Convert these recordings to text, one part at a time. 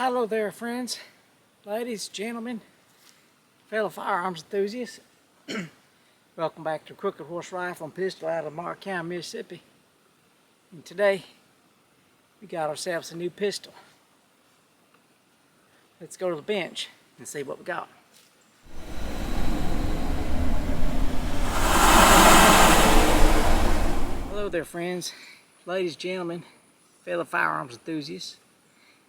Hello there, friends, ladies, gentlemen, fellow firearms enthusiasts. Welcome back to Crooked Horse Rifle and Pistol out of Mark County, Mississippi. And today, we got ourselves a new pistol. Let's go to the bench and see what we got. Hello there, friends, ladies, gentlemen, fellow firearms enthusiasts.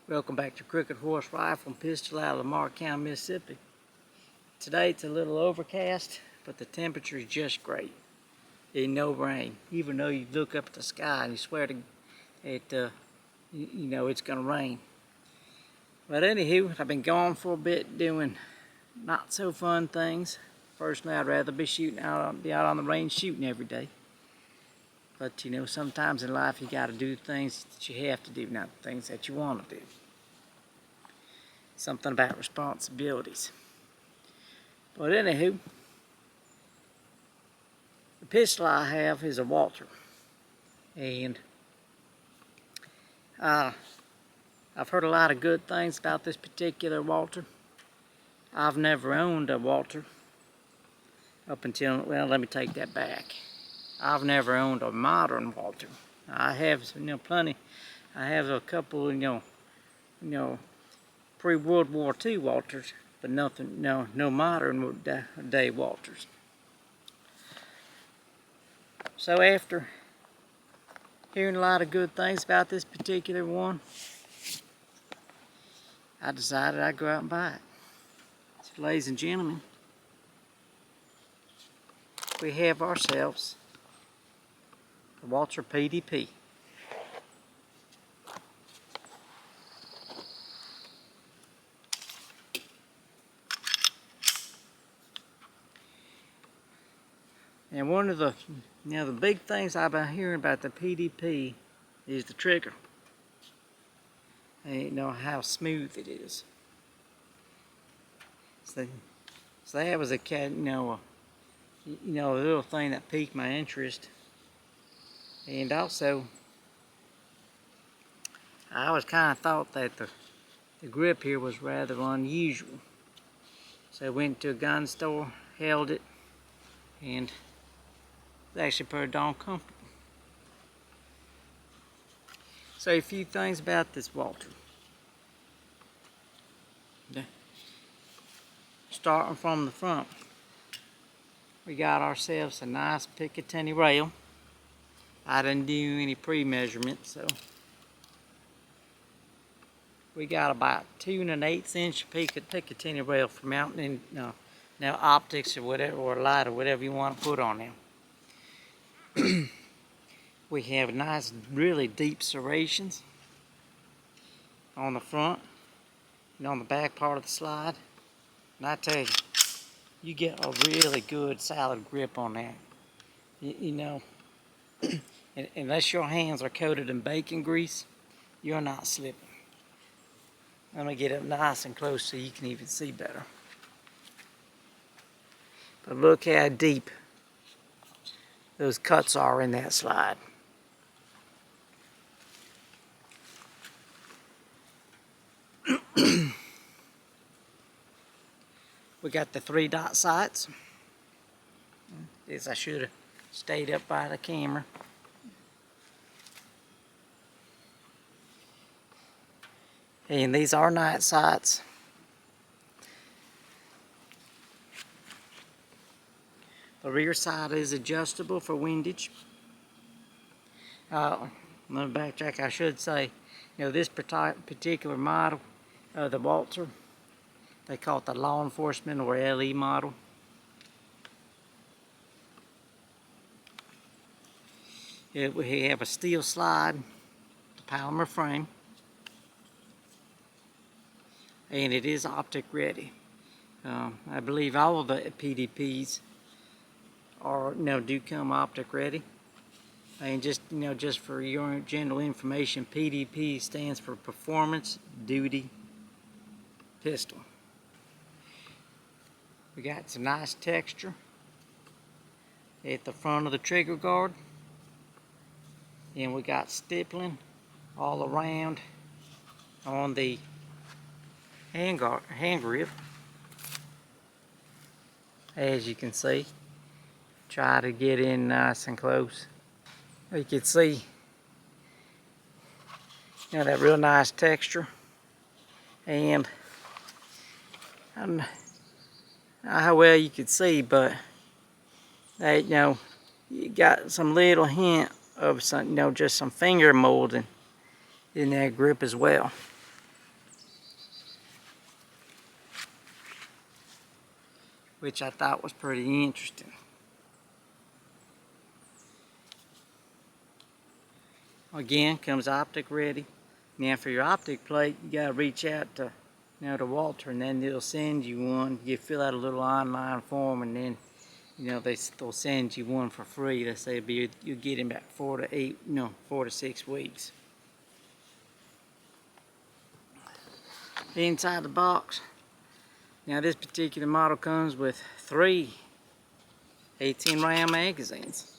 Welcome back to Crooked Horse Rifle and Pistol out of Mark County, Mississippi. Today it's a little overcast, but the temperature is just great. There's no rain, even though you look up at the sky and you swear to it, you know it's gonna rain. But anywho, I've been gone for a bit doing not so fun things. Personally, I'd rather be be out on the range shooting every day. But you know, sometimes in life you gotta do things that you have to do, not things that you want to do. Something about responsibilities. But anywho, the pistol I have is a Walther. And I've heard a lot of good things about this particular Walther. I've never owned a Walther up until, well, let me take that back. I've never owned a modern Walther. I have, plenty. I have a couple, pre-World War II Walthers, but nothing, no modern day Walthers. So after hearing a lot of good things about this particular one, I decided I'd go out and buy it. So, ladies and gentlemen, we have ourselves the Walther PDP. And one of the, the big things I've been hearing about the PDP is the trigger. And you know how smooth it is. So that was a a little thing that piqued my interest. And also, I always kind of thought that the grip here was rather unusual. So I went to a gun store, held it, and it's actually pretty darn comfortable. So a few things about this Walther. Starting from the front, we got ourselves a nice Picatinny rail. I didn't do any pre-measurement, so we got about 2 1/8 inch Picatinny rail for mounting in now optics or whatever, or light or whatever you want to put on them. We have nice, really deep serrations on the front and on the back part of the slide. And I tell you, you get a really good solid grip on that. Unless your hands are coated in bacon grease, you're not slipping. I'm going to get up nice and close so you can even see better. But look how deep those cuts are in that slide. We got the 3-dot sights. As I should have stayed up by the camera. And these are night sights. The rear sight is adjustable for windage. Let me backtrack. I should say, this particular model, the Walther, they call it the law enforcement or LE model. We have a steel slide, the polymer frame, and it is optic ready. I believe all of the PDPs are do come optic ready. And just just for your general information, PDP stands for Performance Duty Pistol. We got some nice texture at the front of the trigger guard, and we got stippling all around on the hand grip, as you can see. Try to get in nice and close. You can see, that real nice texture, and I don't know how well you could see, but that you got some little hint of some just some finger molding in that grip as well. Which I thought was pretty interesting. Again, comes optic ready. Now for your optic plate, you gotta reach out to to Walther, and then they'll send you one. You fill out a little online form, and then they'll send you one for free. They say you'll get in about 4 to 6 weeks. Inside the box. Now this particular model comes with 3 18-round magazines,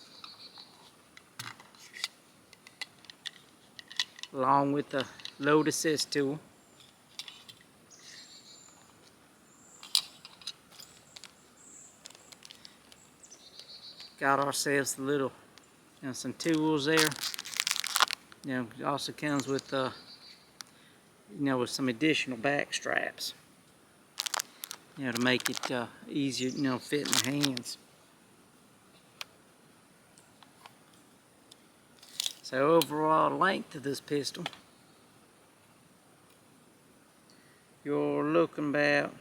along with the load assist tool. Got ourselves a little, some tools there. It also comes with, with some additional back straps, to make it easier, fit in the hands. So overall length of this pistol, you're looking about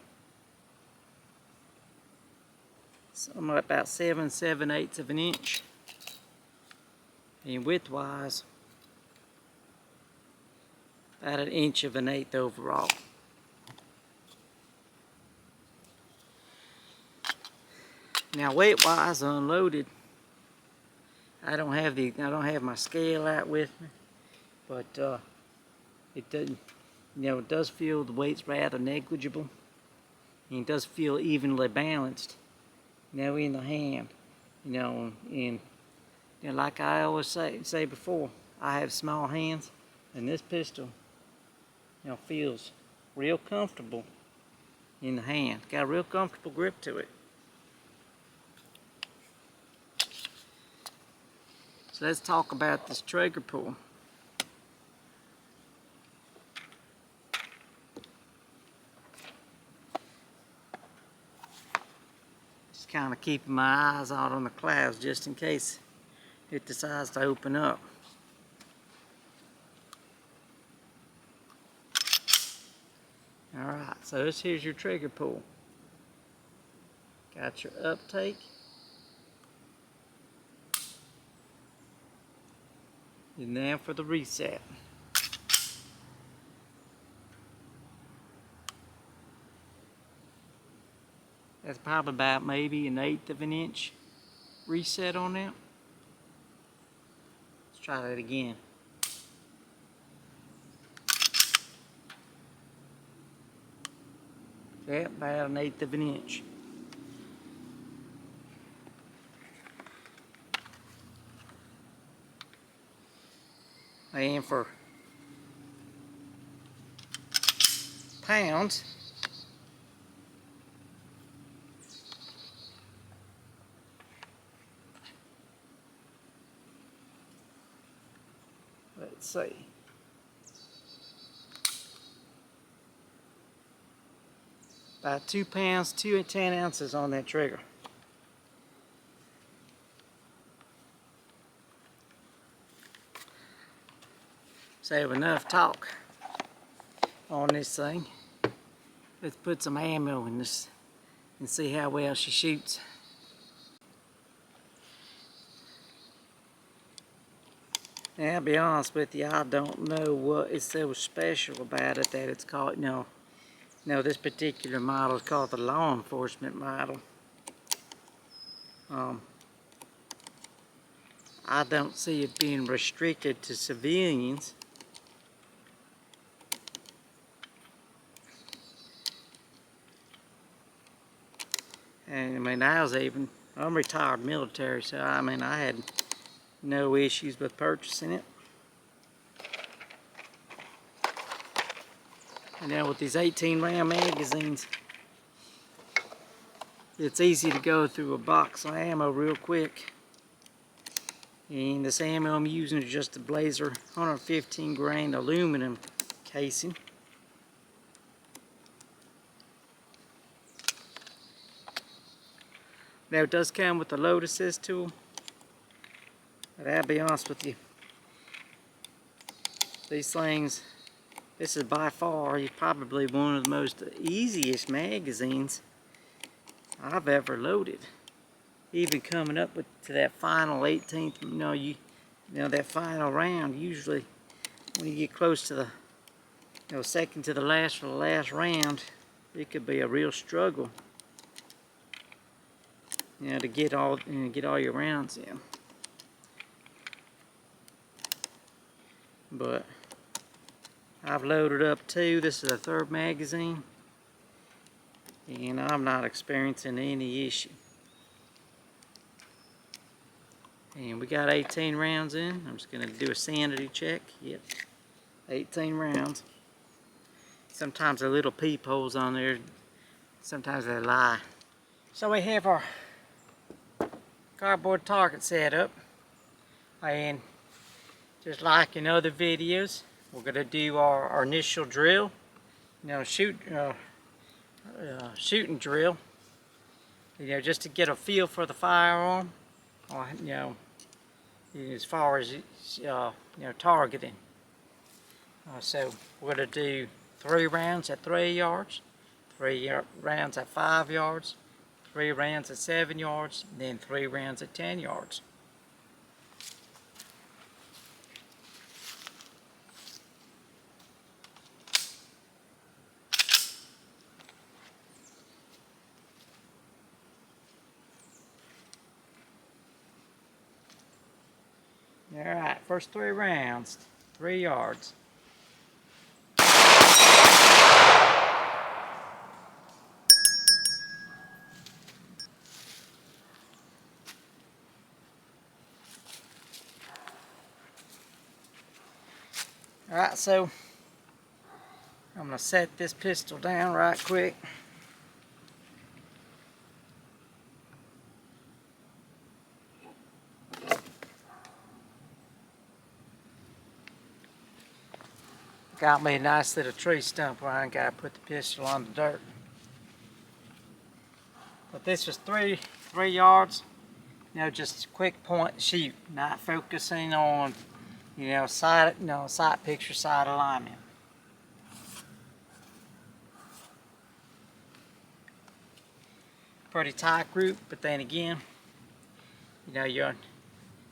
something like about 7 7/8 of an inch, and width-wise, about 1 1/8 of an inch overall. Now weight-wise, unloaded, I don't have my scale out with me, but it doesn't, it does feel the weight's rather negligible, and it does feel evenly balanced, in the hand, and like I always say before, I have small hands, and this pistol, feels real comfortable in the hand. Got a real comfortable grip to it. So let's talk about this trigger pull. Just kind of keeping my eyes out on the clouds just in case it decides to open up. Alright, so here's your trigger pull. Got your uptake. And now for the reset. That's probably about maybe 1/8 of an inch reset on that. Let's try that again. Yeah, about 1/8 of an inch. And for pounds, let's see. About 2 pounds, 2 10 ounces on that trigger. Save enough talk on this thing. Let's put some ammo in this and see how well she shoots. Now, I'll be honest with you, I don't know what is so special about it that it's called, this particular model is called the law enforcement model. I don't see it being restricted to civilians. And I'm retired military, so I had no issues with purchasing it. And now with these 18 round magazines, it's easy to go through a box of ammo real quick. And this ammo I'm using is just a Blazer 115 grain aluminum casing. Now it does come with the load assist tool, but I'll be honest with you, these things, this is by far probably one of the most easiest magazines I've ever loaded. Even coming up to that final 18th, that final round, usually when you get close to the second to the last or the last round, it could be a real struggle, to get all your rounds in. But I've loaded up 2. This is the 3rd magazine, and I'm not experiencing any issue. And we got 18 rounds in. I'm just going to do a sanity check. Yep, 18 rounds. Sometimes the little peepholes on there, sometimes they lie. So we have our cardboard target set up, and just like in other videos, we're going to do our initial drill, shooting drill, just to get a feel for the firearm, or as far as targeting. So we're going to do 3 rounds at 3 yards, 3 rounds at 5 yards, 3 rounds at 7 yards, and then 3 rounds at 10 yards. Alright, first 3 rounds, 3 yards. Alright, so I'm going to set this pistol down right quick. Got me a nice little tree stump where I ain't got to put the pistol on the dirt. But this was 3 yards. Just quick point shoot, not focusing on, sight picture, sight alignment. Pretty tight group, but then again,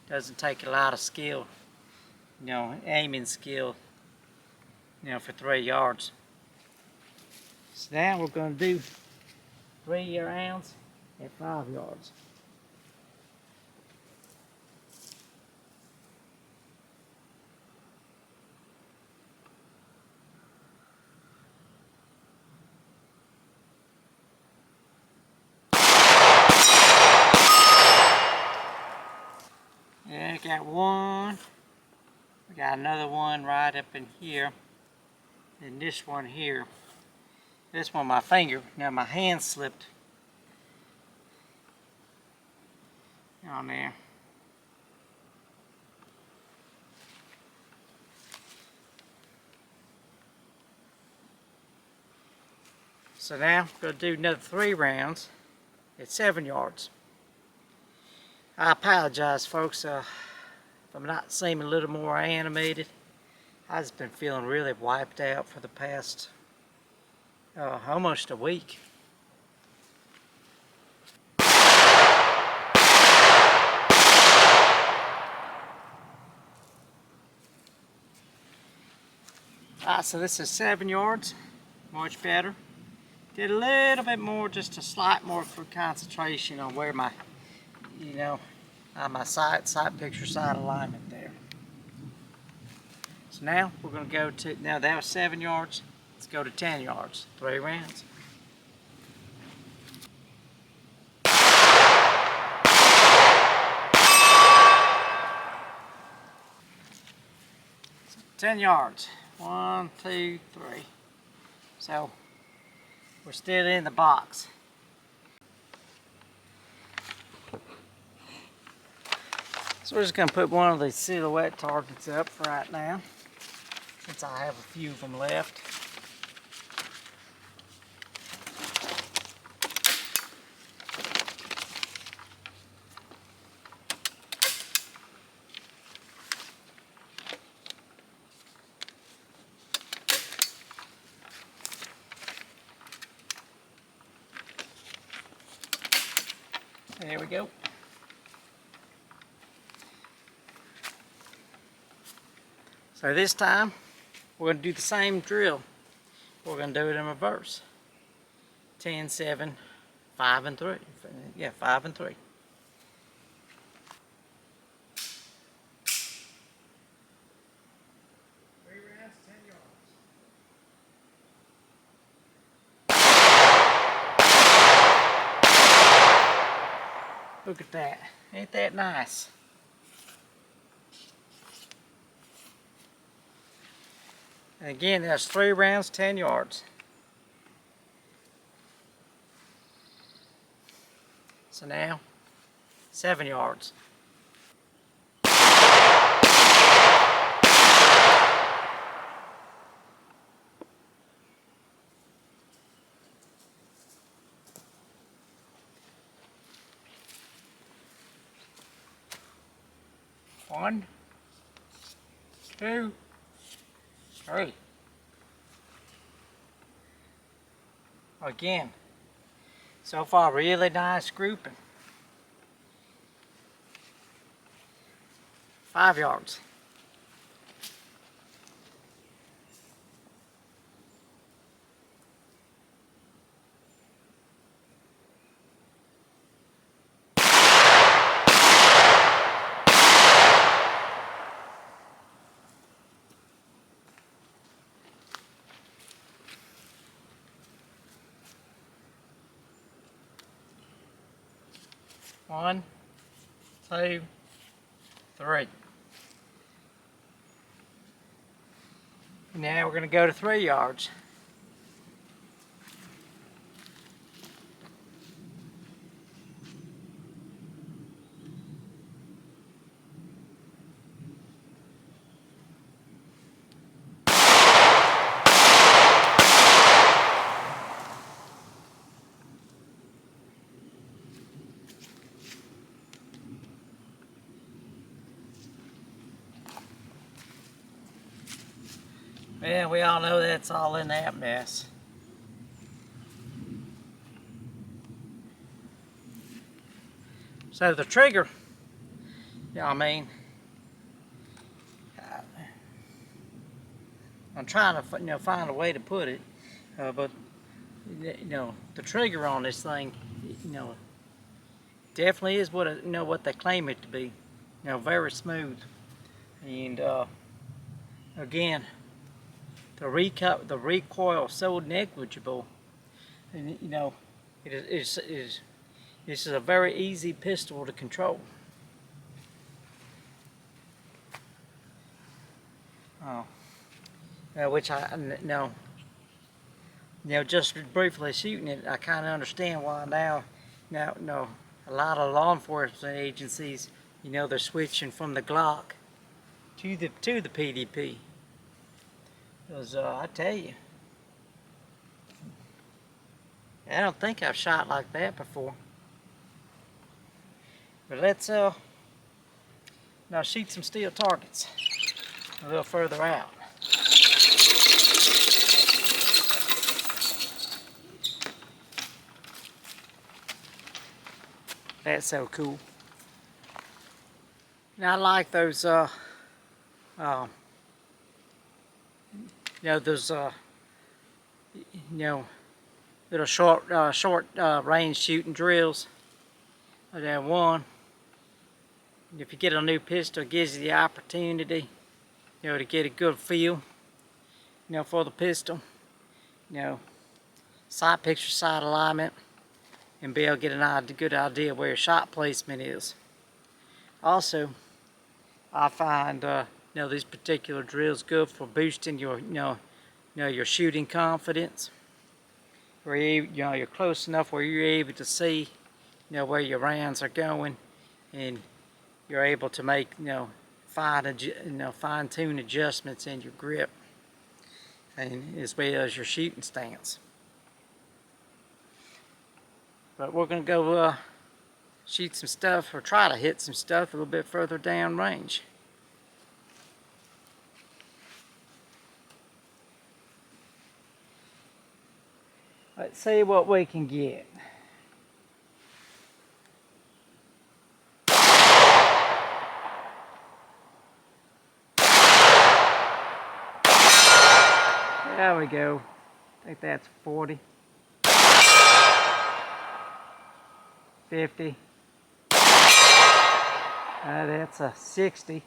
doesn't take a lot of skill, aiming skill, for 3 yards. So now we're going to do 3 rounds at 5 yards. Yeah, got one. We got another one right up in here. And this one here. This one, my finger. Now my hand slipped on there. So now we're going to do another 3 rounds at 7 yards. I apologize, folks, if I'm not seeming a little more animated. I've just been feeling really wiped out for the past almost a week. Alright, so this is 7 yards, much better. Did a little bit more, just a slight more for concentration on where my, on my sight picture, sight alignment there. So now we're going to go to, now that was 7 yards, let's go to 10 yards, 3 rounds. So 10 yards, 1, 2, 3. So we're still in the box. So we're just going to put one of these silhouette targets up right now, since I have a few of them left. There we go. So this time, we're going to do the same drill. We're going to do it in reverse. 10, 7, 5, and 3. Yeah, 5 and 3. 3 rounds, 10 yards. Look at that. Ain't that nice? And again, that's 3 rounds, 10 yards. So now, 7 yards. One, 2, 3. Again, so far really nice grouping. 5 yards. One, 2, 3. Now we're going to go to 3 yards. Well, we all know that's all in that mess. So the trigger, I mean, I'm trying to find a way to put it, but the trigger on this thing, definitely is what they claim it to be. Very smooth, and again, the recoil so negligible, and this is a very easy pistol to control. Which I just briefly shooting it, I kind of understand why now a lot of law enforcement agencies, they're switching from the Glock to the PDP. Because I tell you, I don't think I've shot like that before. But let's now shoot some steel targets a little further out. That's so cool. Now I like those those little short range shooting drills. That one, if you get a new pistol, it gives you the opportunity, to get a good feel, for the pistol, sight picture, sight alignment, and be able to get a good idea where your shot placement is. Also, I find these particular drills good for boosting your your shooting confidence, where you're close enough where you're able to see where your rounds are going, and you're able to make fine-tune adjustments in your grip, and as well as your shooting stance. But we're going to go shoot some stuff, or try to hit some stuff a little bit further down range. Let's see what we can get. There we go. I think that's 40. 50. That's a 60.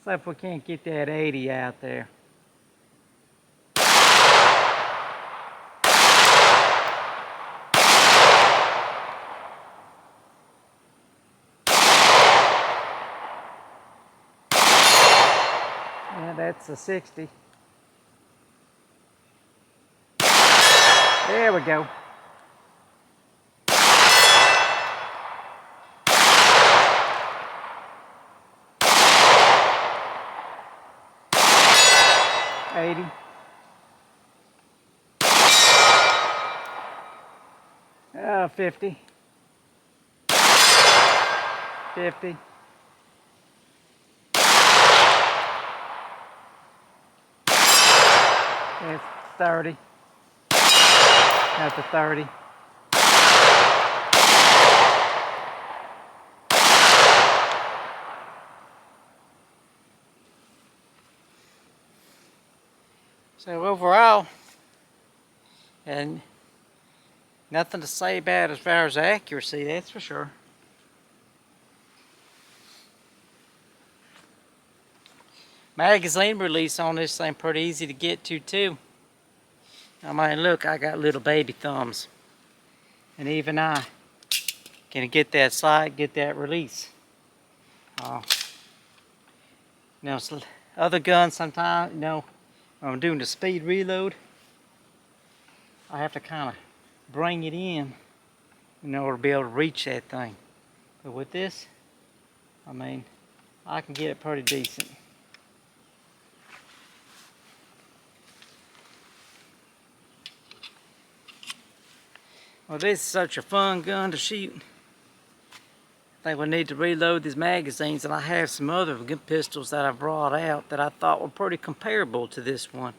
So if we can't get that 80 out there. Yeah, that's a 60. There we go. $80. 50. 50. That's 30. That's a 30. So overall, and nothing to say about as far as accuracy, that's for sure. Magazine release on this thing pretty easy to get to too. I mean, look, I got little baby thumbs, and even I can get that slide, get that release. Other guns sometimes, when I'm doing the speed reload, I have to kind of bring it in order to be able to reach that thing. But with this, I mean, I can get it pretty decent. Well, this is such a fun gun to shoot. I think we need to reload these magazines, and I have some other good pistols that I brought out that I thought were pretty comparable to this one,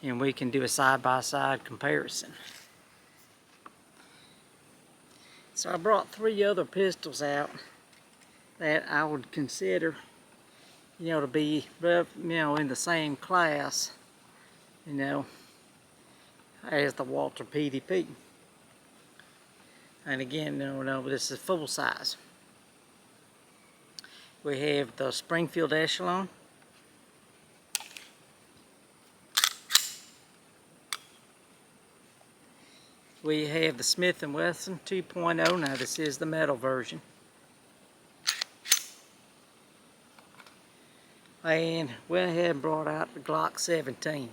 and we can do a side-by-side comparison. So I brought 3 other pistols out that I would consider, to be, in the same class, as the Walther PDP. And again, this is full size. We have the Springfield Echelon. We have the Smith & Wesson 2.0. Now this is the metal version. And went ahead and brought out the Glock 17.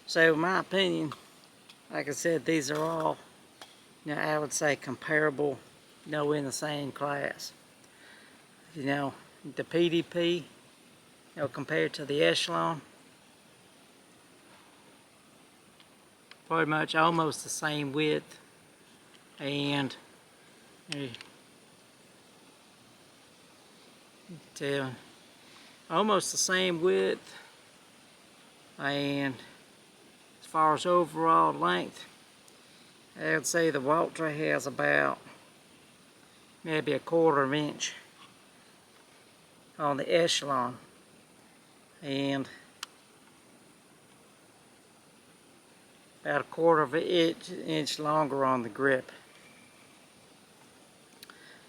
So in my opinion, like I said, these are all, I would say comparable, in the same class. The PDP, compared to the Echelon, pretty much almost the same width, and almost the same width, and as far as overall length, I would say the Walther has about maybe a 1/4 inch on the Echelon, and about a 1/4 inch longer on the grip.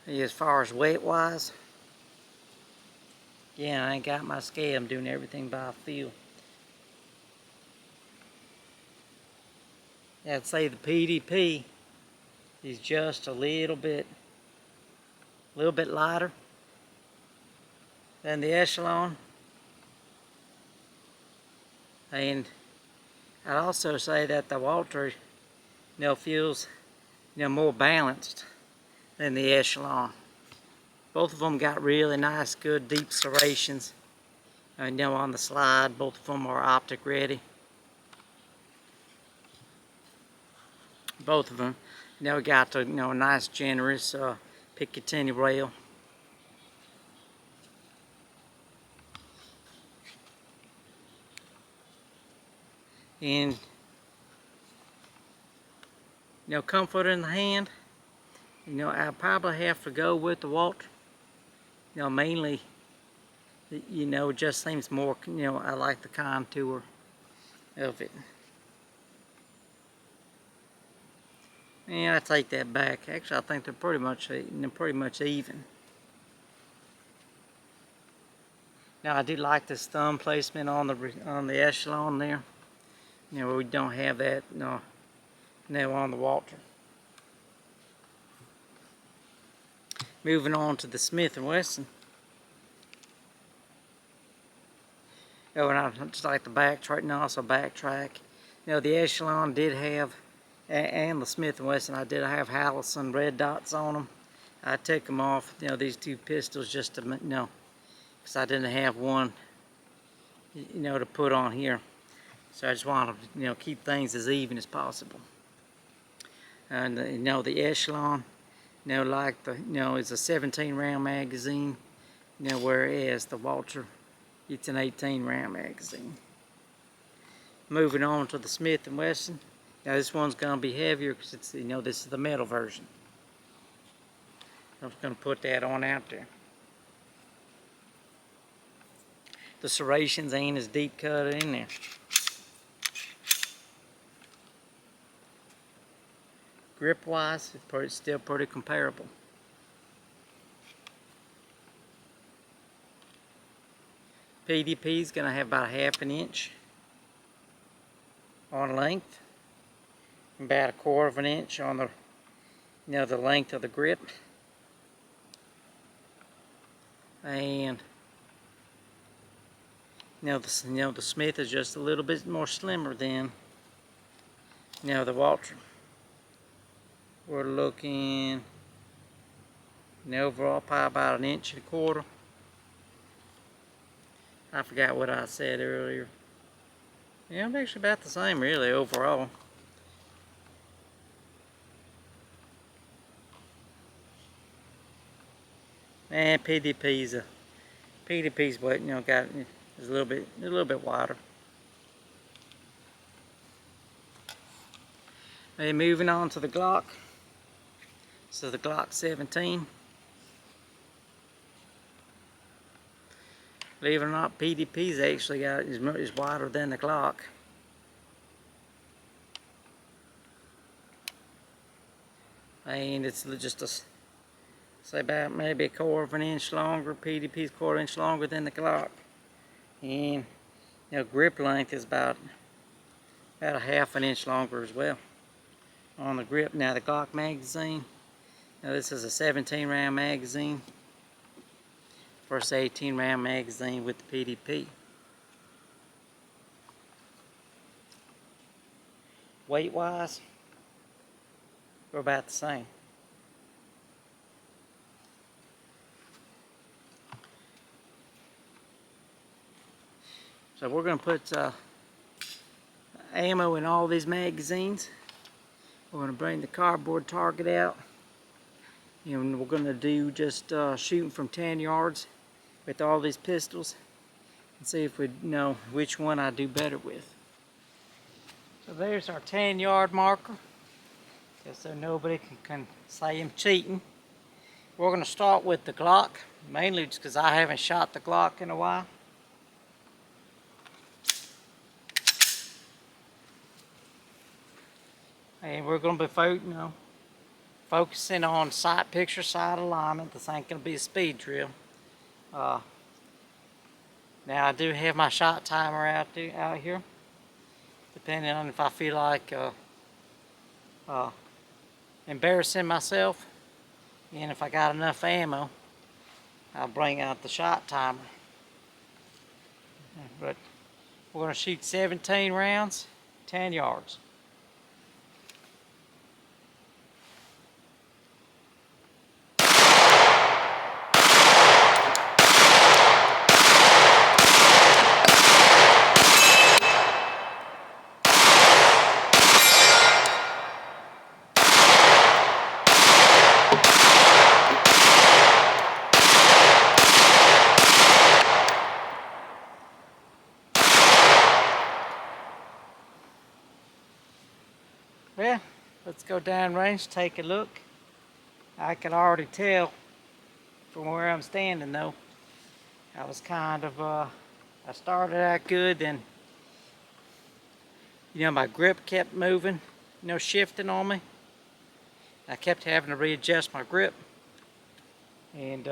As far as weight wise, yeah, I ain't got my scale. I'm doing everything by feel. I'd say the PDP is just a little bit lighter than the Echelon, and I'd also say that the Walther, feels, more balanced than the Echelon. Both of them got really nice, good, deep serrations. On the slide, both of them are optic ready. Both of them, got a nice, generous Picatinny rail. And comfort in the hand. I probably have to go with the Walther. Mainly, it just seems more. I like the contour of it. Yeah, I take that back. Actually, I think they're pretty much even. Now, I do like this thumb placement on the Echelon there. We don't have that on the Walther. Moving on to the Smith & Wesson. And I just like to backtrack, and also backtrack. The Echelon did have, and the Smith & Wesson, I did have Hallison red dots on them. I took them off, these two pistols just to, because I didn't have one, to put on here. So I just wanted to, keep things as even as possible. And, the Echelon, like it's a 17 round magazine, whereas the Walther, it's an 18 round magazine. Moving on to the Smith & Wesson. Now this one's going to be heavier because it's, this is the metal version. I'm just going to put that on out there. The serrations ain't as deep cut in there. Grip wise, it's still pretty comparable. PDP is going to have about 1/2 inch on length, about 1/4 inch on the the length of the grip, and the Smith is just a little bit more slimmer than the Walther. We're looking overall probably about 1.25 inches. I forgot what I said earlier. Yeah, I'm actually about the same really overall. And PDP's what got is a little bit wider. And moving on to the Glock. So the Glock 17. Believe it or not, PDP's actually is wider than the Glock. And it's just say about maybe 1/4 inch longer. PDP's 1/4 inch longer than the Glock. And grip length is about 1/2 inch longer as well on the grip. Now the Glock magazine. Now this is a 17 round magazine. First 18 round magazine with the PDP. Weight wise, we're about the same. So we're going to put ammo in all these magazines. We're going to bring the cardboard target out. And we're going to do just shooting from 10 yards with all these pistols and see if we know which one I do better with. So there's our 10-yard marker, just so nobody can say I'm cheating. We're going to start with the Glock, mainly just because I haven't shot the Glock in a while. And we're going to be focusing on sight picture, sight alignment. This ain't going to be a speed drill. Now I do have my shot timer out here, depending on if I feel like embarrassing myself, and if I got enough ammo, I'll bring out the shot timer. But we're going to shoot 17 rounds, 10 yards. Well, let's go down range, take a look. I can already tell from where I'm standing though. I was kind of, I started out good, then, my grip kept moving, shifting on me. I kept having to readjust my grip, and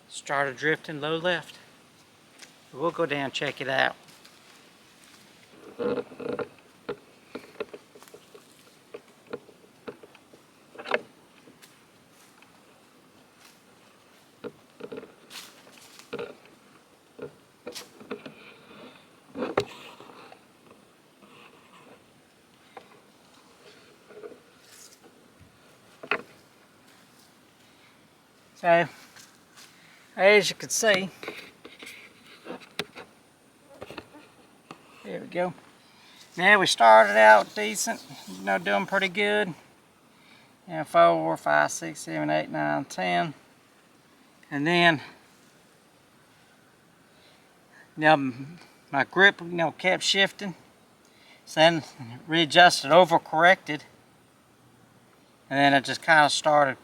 started drifting low left. We'll go down and check it out. So, as you can see, there we go. Now we started out decent, doing pretty good. 4, 5, 6, 7, 8, 9, 10. And then, my grip, kept shifting. So then readjusted, overcorrected. And then it just kind of started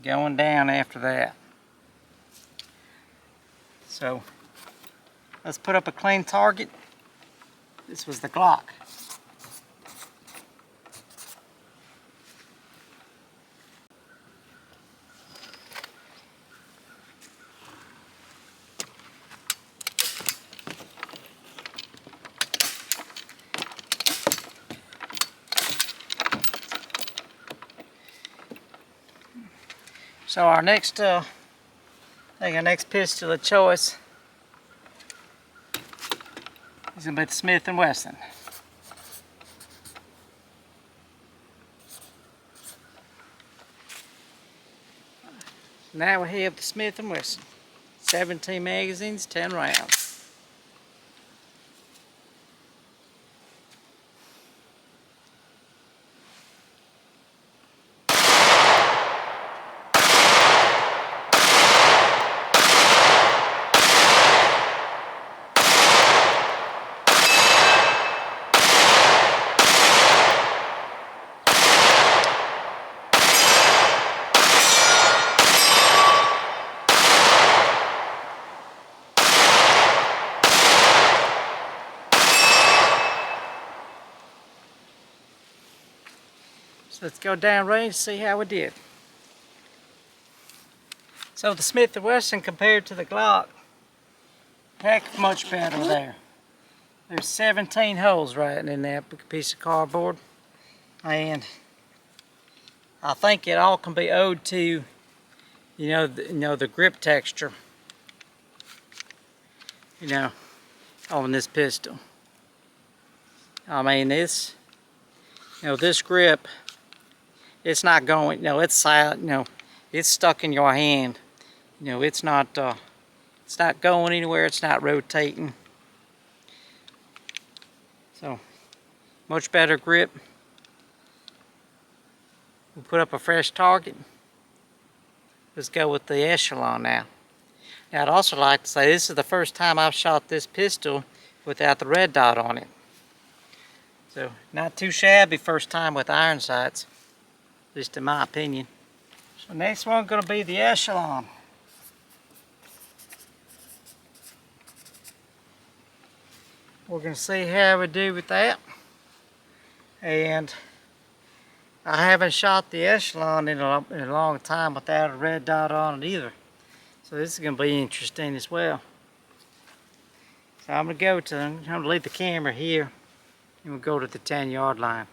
going down after that. So let's put up a clean target. This was the Glock. So our next, I think our next pistol of choice is going to be the Smith & Wesson. Now we have the Smith & Wesson. 17 magazines, 10 rounds. So let's go down range and see how we did. So the Smith & Wesson compared to the Glock, heck, much better there. There's 17 holes right in that piece of cardboard, and I think it all can be owed to, the grip texture, on this pistol. I mean, this grip, it's not going, it's silent, it's stuck in your hand. It's not going anywhere, it's not rotating. So, much better grip. We'll put up a fresh target. Let's go with the Echelon now. Now I'd also like to say this is the first time I've shot this pistol without the red dot on it. So, not too shabby first time with iron sights, at least in my opinion. So next one going to be the Echelon. We're going to see how we do with that. And I haven't shot the echelon in a long time without a red dot on it either. So this is going to be interesting as well. So I'm going to leave the camera here and we'll go to the 10-yard line.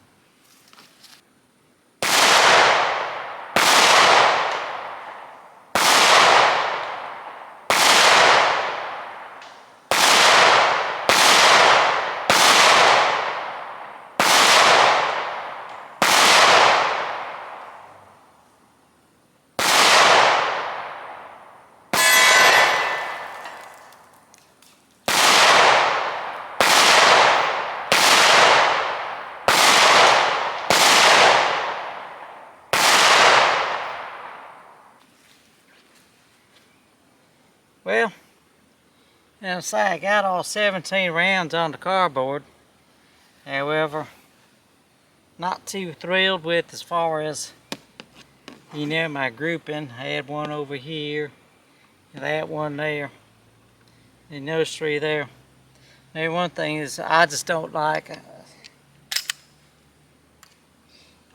Well, and say I got all 17 rounds on the cardboard. However, not too thrilled with as far as, you know, my grouping. I had one over here, that one there, and those three there. Now one thing is I just don't like,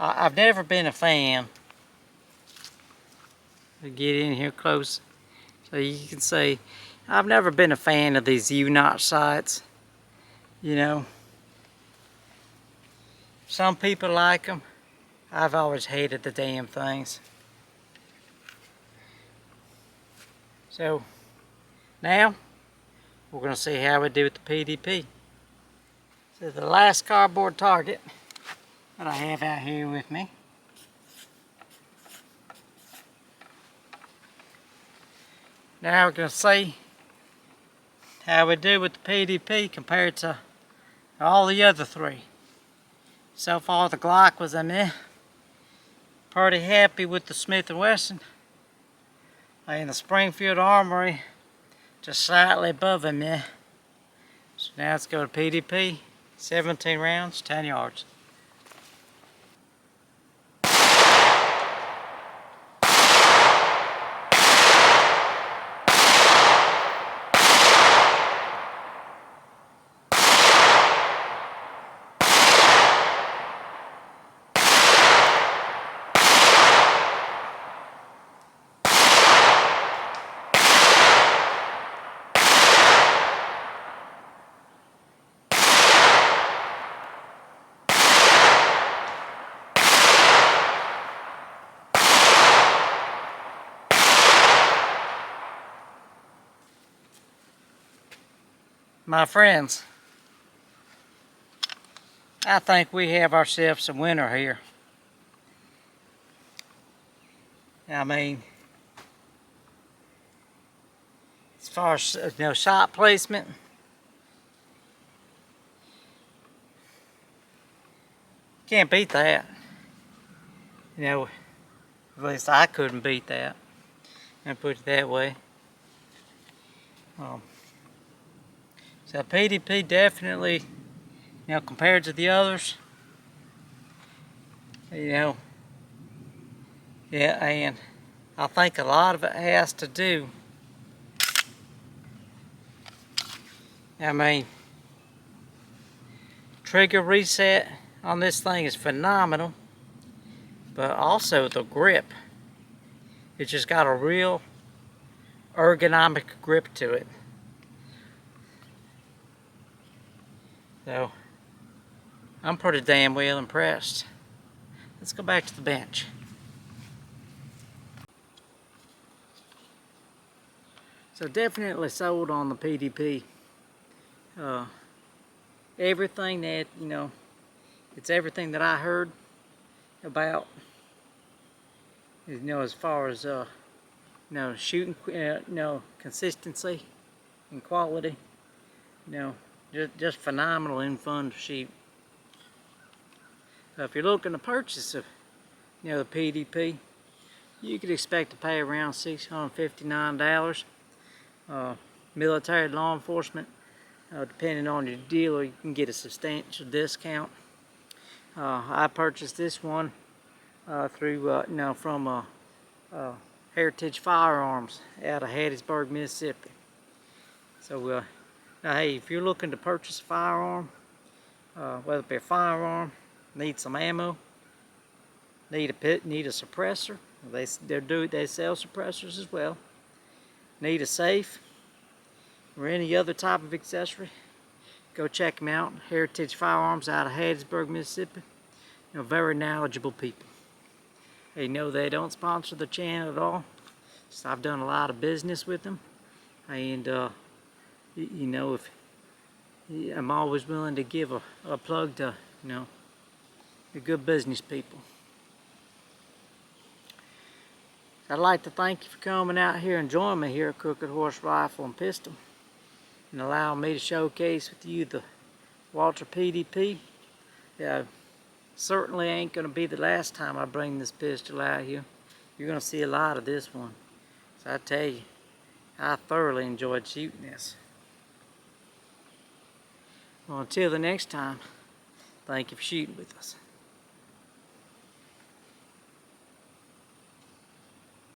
I've never been a fan. I'll get in here close so you can see. I've never been a fan of these U-notch sights. You know, some people like them. I've always hated the damn things. So now we're going to see how we do with the PDP. So the last cardboard target that I have out here with me. Now we're going to see how we do with the PDP compared to all the other three. So far the Glock was a meh. Pretty happy with the Smith & Wesson. And the Springfield Armory just slightly above a meh. So now let's go to PDP. 17 rounds, 10 yards. My friends, I think we have ourselves a winner here. I mean, as far as, you know, shot placement, can't beat that. You know, at least I couldn't beat that, and put it that way. So PDP definitely, you know, compared to the others, you know, yeah, and I think a lot of it has to do, I mean, trigger reset on this thing is phenomenal, but also the grip. It's just got a real ergonomic grip to it. So, I'm pretty damn well impressed. Let's go back to the bench. So definitely sold on the PDP. Everything that, you know, it's everything that I heard about, you know, as far as, you know, shooting, you know, consistency and quality, you know, just phenomenal and fun to shoot. So if you're looking to purchase a, you know, the PDP, you could expect to pay around $659. Military, law enforcement, depending on your dealer, you can get a substantial discount. I purchased this one through, you know, from Heritage Firearms out of Hattiesburg, Mississippi. So now, hey, if you're looking to purchase a firearm, whether it be a firearm, need some ammo, need a suppressor, they sell suppressors as well. Need a safe or any other type of accessory, go check them out. Heritage Firearms out of Hattiesburg, Mississippi. Very knowledgeable people. They know they don't sponsor the channel at all. So I've done a lot of business with them, and if I'm always willing to give a plug to the good business people. I'd like to thank you for coming out here and joining me here at Crooked Horse Rifle and Pistol, and allowing me to showcase with you the Walther PDP. Certainly ain't going to be the last time I bring this pistol out here. You're going to see a lot of this one. So I tell you, I thoroughly enjoyed shooting this. Well, until the next time, thank you for shooting with us.